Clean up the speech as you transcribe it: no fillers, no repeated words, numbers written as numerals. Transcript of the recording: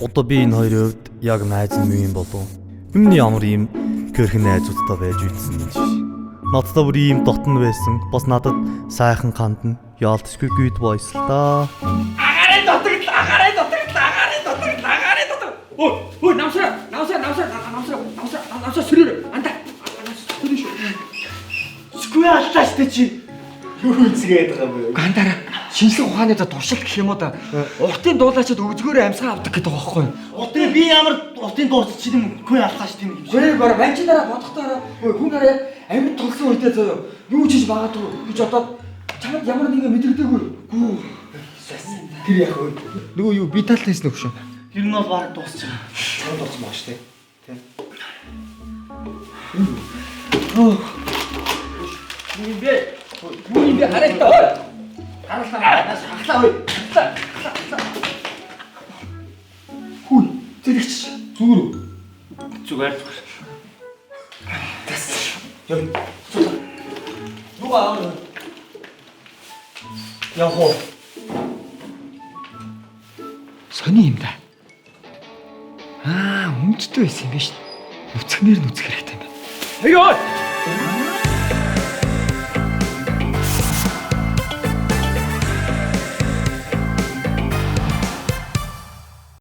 Одоо би энэ хоёрын хувьд яг найз нь юм болов. Юмны ямар ийм гэрхэн найзуудтай байж үйдсэн юм шиг. Надтай бүр ийм дотн байсан. Бас надад сайхан хандна. Яалтчгүй гүйд бойс л да. Агаарай дотор. Ой, намсаа сөрөөр. Анда. Сквэ алдаач тэ чи. Юу хийгээд байгаа юм бэ? Гандара шинжлэх ухааны туршилт гэх юм уу да. Уртын дуулаачид өгзгөөрөө амьсгаа авдаг гэдэг байгаа байхгүй юу? Утын би ямар утын дуурч чи юм хөө алдаач тийм юм. Гэрээ бараа манчинараа бодохтойроо хүн хараа амьд толсон үедээ заяа юу ч хийж магадгүй гэж бодоод чамд ямар нэгэн мэдрэгдээгүй. Гүү. Тэр яг хөө. Нөгөө юу би талт хийсэн өгшөө. Тэр нь бол баг дуусч байгаа. Чамд дууссан баг штэ. Тэ. Юу юм бэ харагдаа. Харалтаа хахлаа хөөе. Хүй зэрэгч зүгээр үү? Зүгээр. Юм. Юу аа? Яхоо. Сони юм да. Өмдтэй байсан юм биш. Нүцгнэр нүцгэр хэрэгтэй юм байна. Аяа!